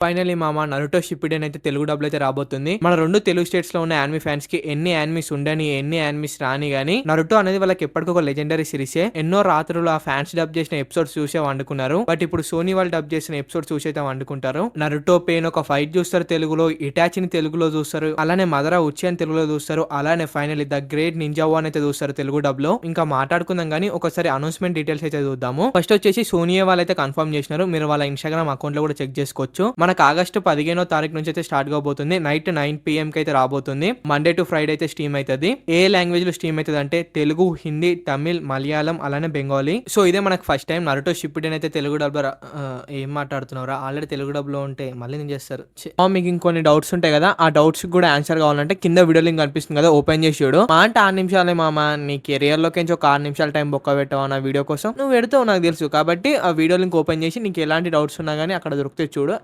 Finally మామ Naruto షిప్పుడెన్ అయితే Telugu dub అయితే రాబోతుంది. మన 2 తెలుగు స్టేట్స్ లో ఉన్న యానిమీ ఫ్యాన్స్ కి ఎన్ని యానిమీస్ ఉండని, ఎన్ని యానిమీస్ రాని గాని నరుటో అనేది వాళ్ళకి ఎప్పటికొక లెజెండరీ సిరీసే. ఎన్నో రాత్రులు ఆ ఫ్యాన్స్ డబ్ చేసిన ఎపిసోడ్స్ చూసే వండుకున్నారు. బట్ ఇప్పుడు సోనీ వాళ్ళు డబ్ చేసిన ఎపిసోడ్ చూసి అయితే వండుకుంటారు. నరుటో పెయిన్ ఒక ఫైట్ చూస్తారు తెలుగులో, ఇటాచిని తెలుగులో చూస్తారు, అలానే మదరా ఉచి అని తెలుగులో చూస్తారు, అలానే ఫైనల్లీ ద గ్రేట్ నింజా వాన్ అయితే చూస్తారు తెలుగు డబ్ లో. ఇంకా మాట్లాడుకుందాం గానీ ఒకసారి అనౌన్స్మెంట్ డీటెయిల్స్ అయితే చూద్దాము. ఫస్ట్ వచ్చేసి సోనీ వాళ్ళైతే కన్ఫర్మ్ చేసినారు. మీరు వాళ్ళ ఇన్స్టాగ్రామ్ అకౌంట్ లో కూడా చెక్ చేసుకోవచ్చు. మనకు ఆగస్టు 15వ తారీఖు నుంచి అయితే స్టార్ట్ కాబోతుంది. నైట్ 9 PM కి అయితే రాబోతుంది. మండే టు ఫ్రైడే అయితే స్ట్రీమ్ అవుతుంది. ఏ లాంగ్వేజ్ లో స్ట్రీమ్ అవుతుంది అంటే తెలుగు, హిందీ, తమిళ్, మలయాళం, అలానే బెంగాలీ. సో ఇదే మనకు ఫస్ట్ టైం నరుటో షిప్పుడెన్ అయితే తెలుగు డబ్ ఏం మాట్లాడుతున్నారా, ఆల్రెడీ తెలుగు డబ్ లో ఉంటే మళ్ళీ నేను చేస్తారు. మీకు ఇంకొన్ని డౌట్స్ ఉంటాయి కదా, ఆ డౌట్స్ కూడా ఆన్సర్ కావాలంటే కింద వీడియో లింక్ కనిపిస్తుంది కదా, ఓపెన్ చేసి చూడు. మా అంటే 6 నిమిషాలే మామ, నీ కెరియర్ లోకి ఒక 6 నిమిషాల టైం బొక్క పెట్టావు నా వీడియో కోసం. నువ్వు పెడతావు నాకు తెలుసు, కాబట్టి ఆ వీడియో లింక్ ఓపెన్ చేసి నీకు ఎలాంటి డౌట్స్ ఉన్నా కానీ అక్కడ దొరికితే చూడు.